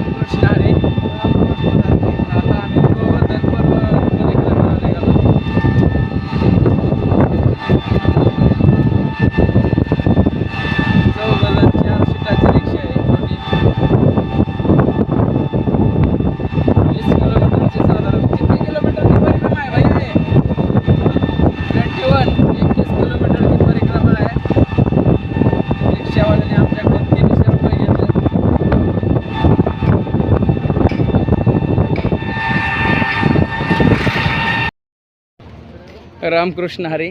रामकृष्ण हरी. आता आम्ही गोवर्धन पर्वत परिक्रमाला निघालो. 4 सीटाची रिक्षा आहे छोटी. 20 किलोमीटरची साधारण. किती किलोमीटरची परिक्रमा आहे भाई? 21 किलोमीटरची परिक्रमा आहे. रिक्षावाल्याने आमच्याकडून 300 रुपये घेतले. रामकृष्ण हरी.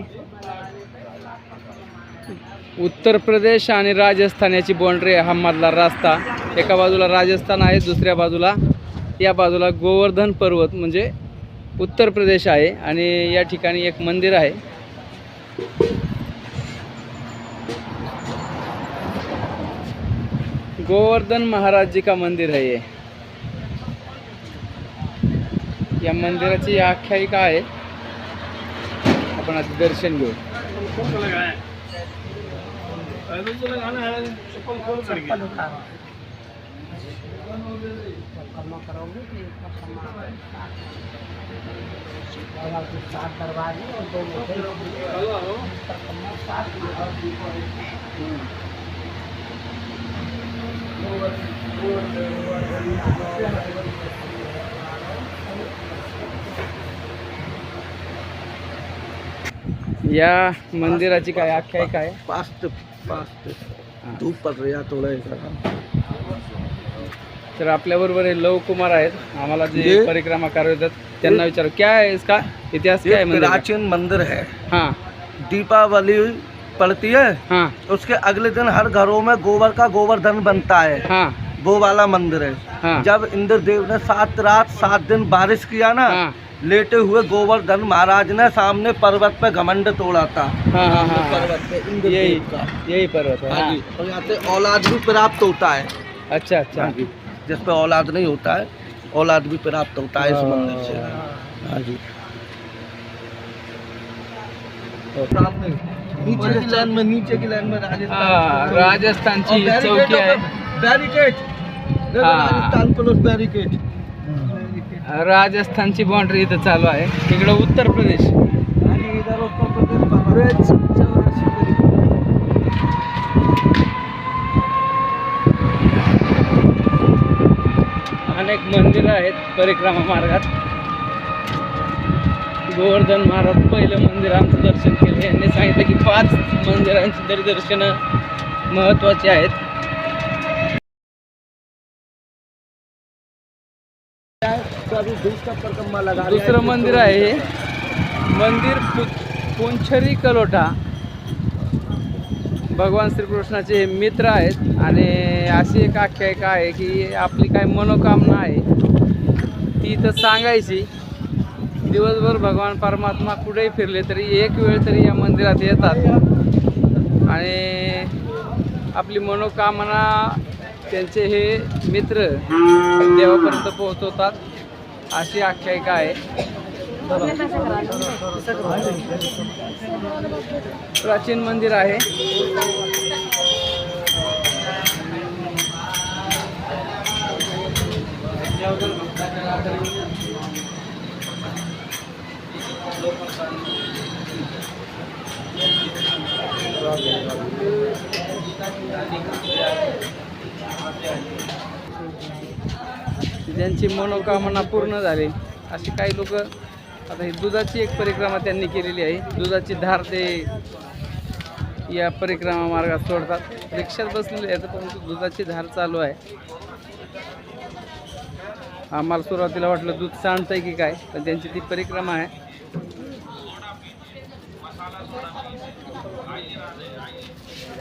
उत्तर प्रदेश आणि राजस्थान याची बाउंड्री आहे हा मधला रस्ता. एका बाजूला राजस्थान आहे, दुसऱ्या बाजूला या बाजूला गोवर्धन पर्वत म्हणजे उत्तर प्रदेश आहे. आणि या ठिकाणी एक मंदिर आहे. गोवर्धन महाराज जी का मंदिर है ये. या मंदिराची आख्यायिका आहे. आपण आता दर्शन घेऊ. या मंदिराची काय आख्यायिका आहे? पास्ट धूप पड रही है थोड़ा. तर आपल्याबरोबर हे लव कुमार आहेत. आम्हाला जे परिक्रमा करतात त्यांना विचारू क्या है इसका इतिहास, क्या है मंदिर? प्राचीन मंदिर है. हाँ. दीपावली पड़ती है. हाँ. उसके अगले दिन हर घरों में गोबर का गोवर्धन बनता है. हाँ. वो वाला मंदिर है. हाँ. जब इंद्रदेव ने 7 रात 7 दिन बारिश किया ना, हाँ. लेटे हुए गोवर्धन महाराज ने सामने पर्वत पे घमंड तोड़ा था. हाँ हाँ हाँ. पर्वत पे इंद्रदेव का यही पर्वत है. हाँ जी. और यहाँ से औलाद भी प्राप्त होता है. अच्छा अच्छा. हाँ जी. जिस पे औलाद नहीं होता है, औलाद भी प्राप्त होता है इस मंदिर से. हाँ जी. सामने नीचे की लाइन में राजस्थानची चौकी आहे. बैरिकेड. Rajasthan police barricade. राजस्थानची बाउंड्री इथं चालू आहे. इकडं उत्तर प्रदेश. आणि इधर उत्तर प्रदेश अनेक मंदिरं आहेत परिक्रमा मार्गात. गोवर्धन महाराज पहिलं मंदिर आमचं दर्शन केलं. यांनी सांगितलं की 5 मंदिरांची तरी दर्शनं महत्त्वाची आहेत. दुसरं मंदिर आहे हे मंदिर पुंछरी कलोटा. भगवान श्रीकृष्णाचे हे मित्र आहेत. आणि अशी एक आख्यायिका आहे की आपली काय मनोकामना आहे ती इथं सांगायची. दिवसभर भगवान परमात्मा कुठेही फिरले तरी एक वेळ तरी या मंदिरात येतात आणि आपली मनोकामना त्यांचे हे मित्र देवापर्यंत पोहोचवतात अशी आख्यायिका आहे. प्राचीन मंदिर आहे. ज्यांची मनोकामना पूर्ण झाली अशी काही लोक. आता ही दुधाची एक परिक्रमा त्यांनी केलेली आहे. दुधाची धार ते या परिक्रमा मार्गात सोडतात. रिक्षात बसलेले आहेत परंतु दुधाची धार चालू आहे. आम्हाला सुरुवातीला वाटलं दूध सांडतंय की काय, पण त्यांची ती परिक्रमा आहे.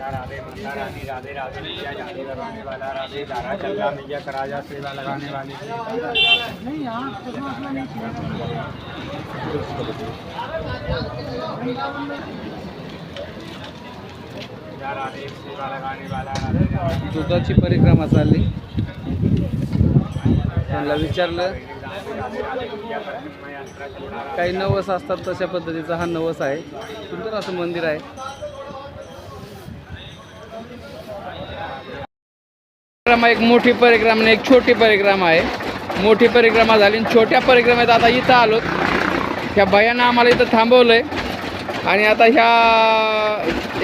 राधे माता रानी राधे राधे मैया जाने लगाने वाला राधे दारा चल्ला मैया कराजा सेवा लगाने वाली. नहीं यहाँ राधे सेवा लगाने वाला राधे. दुधाची परिक्रमा चालली. त्यांना विचारलं काही नवस असतात तशा पद्धतीचा हा नवस आहे. सुंदर असं मंदिर आहे. परिक्रमा, एक मोठी परिक्रमा आणि एक छोटी परिक्रमा आहे. मोठी परिक्रमा झाली आणि छोट्या परिक्रमेत आता इथं आलो. ह्या भयानं आम्हाला इथं थांबवलंय आणि आता ह्या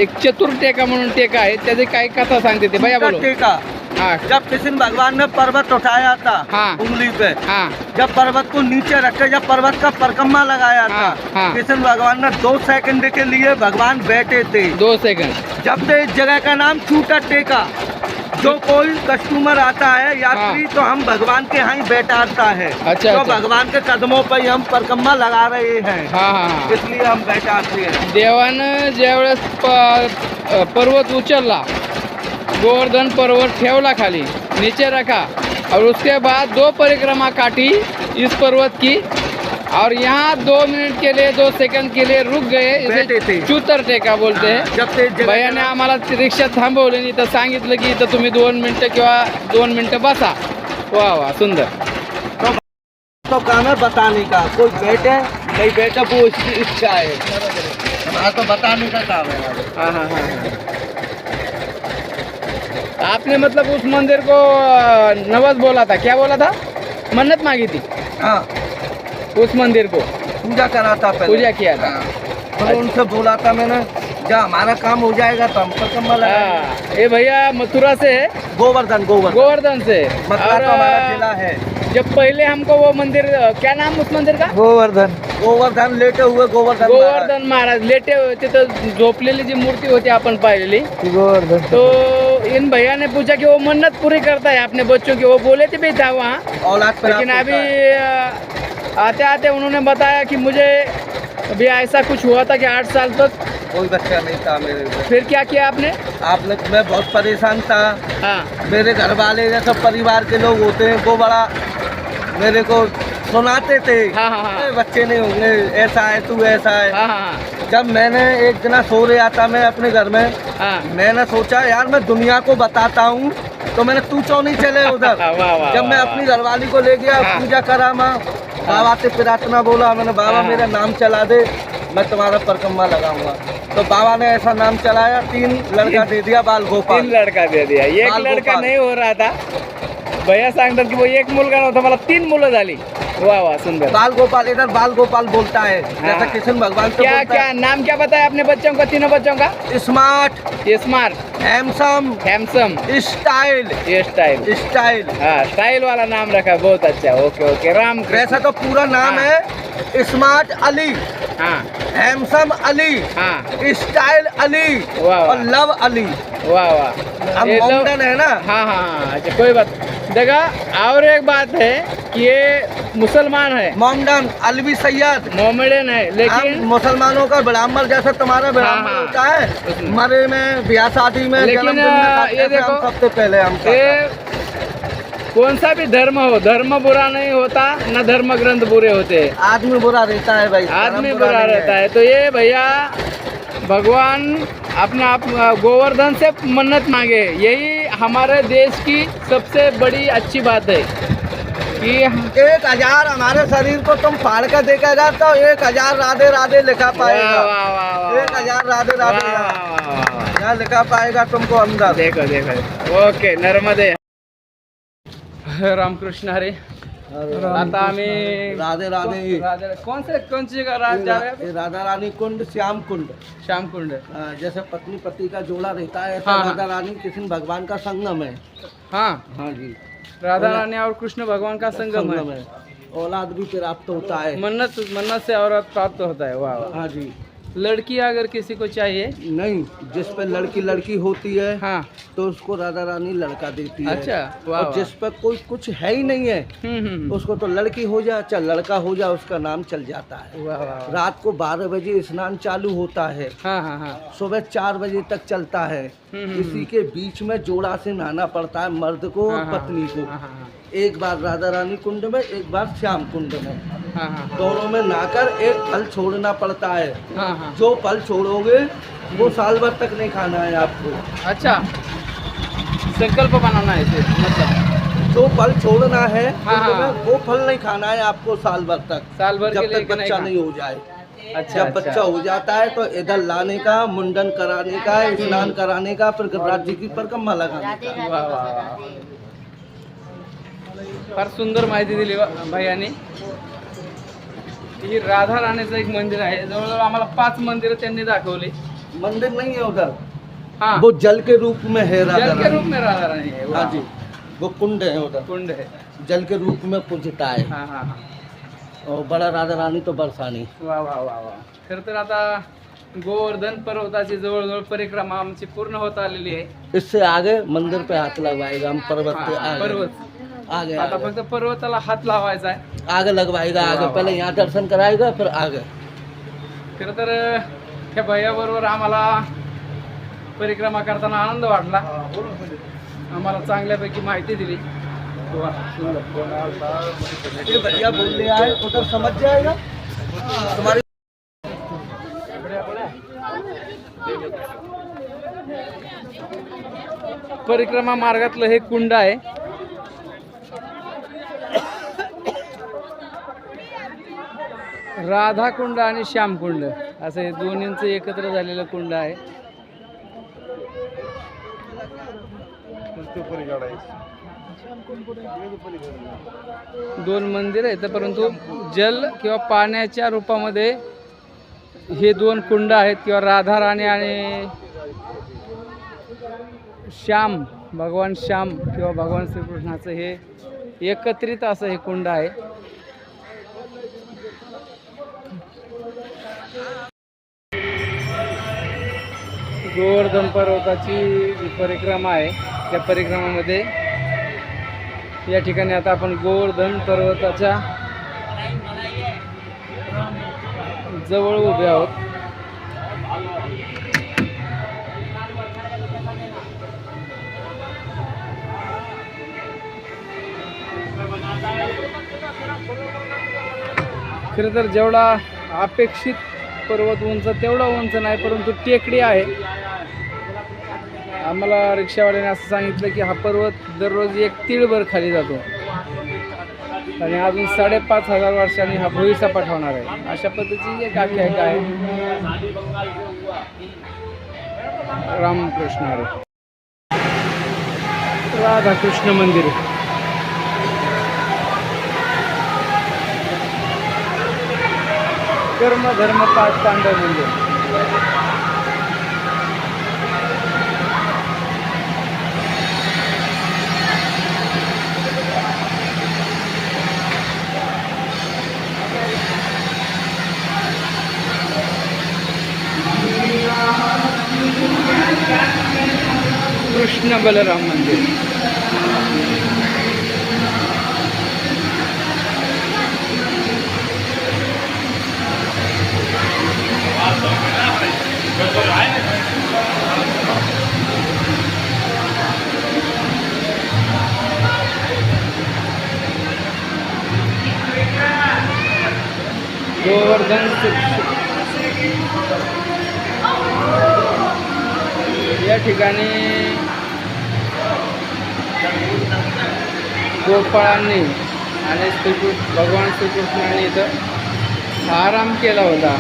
एक चतुर्टेका म्हणून टेका आहे, त्याची काही कथा सांगते ते भैया बोलो. टेका हाँ जब कृष्ण भगवान ने पर्वत उठाया था हाँ। उंगली पे, हाँ जब पर्वत को नीचे रखे, जब पर्वत का परिक्रमा लगाया था, हाँ। कृष्ण भगवान ने 2 सेकंड के लिए भगवान बैठे थे. 2 सेकंड. जब से इस जगह का नाम छूटा टेका. जो कोई कस्टमर आता है यात्री तो हम भगवान के यहाँ ही बैठाता है. अच्छा, तो अच्छा. भगवान के कदमों पर ही हम परिक्रमा लगा रहे हैं, हां हां हां. इसलिए हम बैठाते हैं. देवानं ज्यावेळेस पर्वत उचलला, गोवर्धन पर्वत ठेवला खाली, नीचे रखा और उसके बाद 2 परिक्रमा काटी इस पर्वत की और यहाँ 2 मिनट के लिए 2 सेकंड के लिए रुक गए. बैठे थे. इसे चुतरटेका बोलते हैं. जब से इस जगह भैयाने आम्हाला रिक्षा थांबवली आणि इथं सांगितलं की इथं तुम्ही 2 मिनटं किंवा 2 मिनटं बसा. वा वा सुंदर. तो काम है बताने का, कोई बैठे नहीं बैठे वो इसकी इच्छा है, हमारा तो बताने का काम है. हाँ हाँ हाँ. आपने मतलब उस मंदिर को नवस बोला था, क्या बोला था? मन्नत मांगी थी हाँ, उस मंदिर को, पूजा करा था पहले. पूजा किया था. तो उनसे बोला था मैंने, जब हमारा काम हो जाएगा तो हम परिक्रमा लगाएंगे. हाँ, ये भैया मथुरा से है, गोवर्धन गोवर्धन गोवर्धन से. मथुरा और तो हमारा जिला है. जब पहले हमको वो मंदिर, क्या नाम उस मंदिर का? गोवर्धन. गोवर्धन लेटे हुए गोवर्धन. गोवर्धन महाराज लेटे हुए तिथं झोपलेली जी मूर्ति होती आपण पाहिलेली. गोवर्धन. तो इन भैया ने पूछा कि वो मन्नत पूरी करता है अपने बच्चों की, वो बोले थे भी था वहाँ, औलाद पर लेकिन अभी आते आते उन्होंने बताया कि मुझे अभी ऐसा कुछ हुआ था कि 8 साल तक. कोई बच्चा नहीं था मेरे को. फिर क्या किया आपने? आपने, मैं बहुत परेशान था. हाँ मेरे घर वाले जैसे परिवार के लोग होते हैं वो बड़ा मेरे को सुनाते थे. हाँ हाँ हाँ. "ए, बच्चे नहीं होंगे, ऐसा है तू ऐसा है. हाँ हाँ जब मैंने एक दिन सो रहा था मैं अपने घर में, हाँ. मैंने सोचा यार मैं दुनिया को बताता हूँ, तो मैंने तू क्यों नहीं चले उधर. वाह वाह. जब मैं अपनी घरवाली को ले गया, हाँ. पूजा करा, माँ बाबा से प्रार्थना बोला मैंने, बाबा हाँ. मेरा नाम चला दे, मैं तुम्हारा परिक्रमा लगाऊंगा. तो बाबा ने ऐसा नाम चलाया, 3 लड़का दे दिया, बाल 3 गोपाल. लड़का दे दिया. एक बाल लड़का गोपाल. नाही हो रहा था. भैया सांगतात की वो एक मुलगा नव्हता, मला 3 मुलं झाली. वाह वाह सुंदर. बाल गोपाल, इधर बाल गोपाल बोलता है, जैसा हाँ. कृष्ण भगवान से क्या बोलता क्या नाम क्या बताया आपने बच्चों का, तीनों बच्चों का? है. Smart, smart, handsome, handsome, style. ये स्टाइल. स्टाइल. हाँ स्टाइल वाला नाम रखा, बहुत अच्छा. Okay okay. राम वैसा तो पूरा नाम हाँ. है स्मार्ट अली, हाँ हैंडसम अली, हाँ. स्टाइल अली वाह और वाह लव अली. वाह वाह. हम ये लव- मॉडर्न है ना. हाँ हाँ हाँ. अच्छा कोई बात देखा. और एक बात है कि ये मुसलमान है, मॉडर्न अलवी सैयद. मोमेडियन है, हम लेकिन मुसलमानों का ब्राह्मण जैसा तुम्हारा ब्राह्मण हाँ. होता है, उसमें। मरे में ब्याह शादी में लेकिन, जन्मदिन में खाते ये थे हम देखो, सबसे पहले. हम ये कौन सा भी धर्म हो, धर्म बुरा नहीं होता, न धर्म ग्रंथ बुरे होते. आदमी बुरा रहता है भाई, आदमी धर्म बुरा नहीं रहता है. तो ये भैया भगवान अपने आप गोवर्धन से मन्नत मांगे. यही हमारे देश की सबसे बड़ी अच्छी बात है कि 1000 हमारे शरीर को तुम फाड़ कर देखेगा तो 1000 राधे राधे लिखा वाह पाएगा. वाह वाह वाह. 1000 राधे वाह, राधे वाह, वाह, वाह. यहाँ लिखा पाएगा तुमको अंदर. देखो देखो. ओके नर्मदे. रामकृष्ण हरे. आता आम्ही राधे राधे. कौन सी जगह रात जा रहे हैं? ये राधा रानी कुंड, श्याम कुंड. श्याम कुंड. जैसे पत्नी पति का जोड़ा रहता है, ऐसा हाँ, हाँ. राधा रानी कृष्ण भगवान का संगम है. हाँ हाँ जी, राधा रानी और कृष्ण भगवान का संगम है. है. औलाद भी प्राप्त होता है. मन्नत से औरत प्राप्त होता है. वाह वाह. हाँ जी. लड़की अगर किसी को चाहिए, नहीं, जिस पे लड़की होती है हाँ तो उसको राधा रानी लड़का देती है. अच्छा. वाह और वाह. जिस पे कोई कुछ है ही नहीं है हम्म. उसको तो लड़की हो जाए चाहे लड़का हो जाए, उसका नाम चल जाता है. वाह वाह. रात को 12 बजे स्नान चालू होता है, हाँ हाँ हाँ. सुबह 4 बजे तक चलता है. इसी के बीच में जोड़ा से नहाना पड़ता है मर्द को और हाँ, हाँ, पत्नी को. हाँ हाँ एक बार राधा रानी कुंड में, एक बार श्याम कुंड में. हाँ हाँ दोनों में नहाकर एक फल छोड़ना पड़ता है. हाँ हाँ. जो फल छोड़ोगे वो साल भर तक नहीं खाना है आपको. अच्छा संकल्प बनाना है इसे, मतलब जो फल छोड़ना है हाँ, कुंड हाँ. में, वो फल नहीं खाना है आपको साल भर तक, साल भर के जब लिए तक बच्चा नहीं हो जाए. अच्छा जब बच्चा हो जाता है तो इधर लाने का, मुंडन कराने का, स्नान कराने का, फिर राज्य की परिक्रमा लगाने का. वाह वाह वाह. फार सुंदर माहिती दिली भैयाने. ही राधा राणीचं एक मंदिर आहे. जवळजवळ आम्हाला 5 मंदिरं त्यांनी दाखवली. मंदिर नहीं है उधर, हाँ, वो जल के रूप में है राधा जल के रानी. रूप में राधा रानी है. हाँ जी, वो कुंड है उधर, कुंड है. जल के रूप में पूजता है. हाँ हाँ हाँ. और बड़ा राधा रानी तो बरसानी. वा वा वा वा. खरं तर आता गोवर्धन पर्वताची जवळजवळ परिक्रमा आमची पूर्ण होत आलेली आहे. इससे आगे मंदिर पे हाथ लगवाएगा, हम पर्वत पे हाँ, आगे पर्वत आगे आता आगे, फक्त पर्वताला हात लावायचा आहे. आगे लगवाएगा. आगे वाह, पहले वाह. यहाँ दर्शन कराएगा, फिर आगे. खरं तर ह्या भैयाबरोबर आम्हाला परिक्रमा करताना आनंद वाटला. आम्हाला चांगल्यापैकी माहिती दिली. वा, सुंदर. ये भैया बोल रहा है उधर समझ जाएगा तुम्हारी. परिक्रमा मार्गातलं हे कुंड आहे. राधा कुंड आणि श्याम कुंड असं हे दोन्हींचं एकत्र झालेलं कुंड आहे. दोन मंदिर आहेत, परंतु जल किंवा पाण्याच्या रूपामध्ये हे 2 कुंड आहेत किंवा राधा राणी आणि श्याम, भगवान श्याम किंवा भगवान श्रीकृष्णाचं हे एकत्रित असं हे कुंड आहे. गोवर्धन पर्वताची जी परिक्रमा आहे त्या परिक्रमामध्ये या ठिकाणी आता आपण गोवर्धन पर्वताच्या जवळ उभे आहोत. खरं तर जेवढा अपेक्षित पर्वत उंच तेवढा उंच नाही, परंतु टेकडी आहे. आम्हाला रिक्षावाल्याने असं सांगितलं की हा पर्वत दररोज 1 तीळभर खाली जातो आणि अजून 5,500 वर्षांनी हा भुईसपाट होणार आहे. अशा पद्धतीची एक आख्यायिका आहे. रामकृष्ण हरी. राधाकृष्ण मंदिर. कर्म धर्म 5 पांडव मंदिर. कृष्ण बलराम मंदिर. गोवर्धन या ठिकाणी गोपाळांनी आणि भगवान श्रीकृष्णाने इथं आराम केला होता.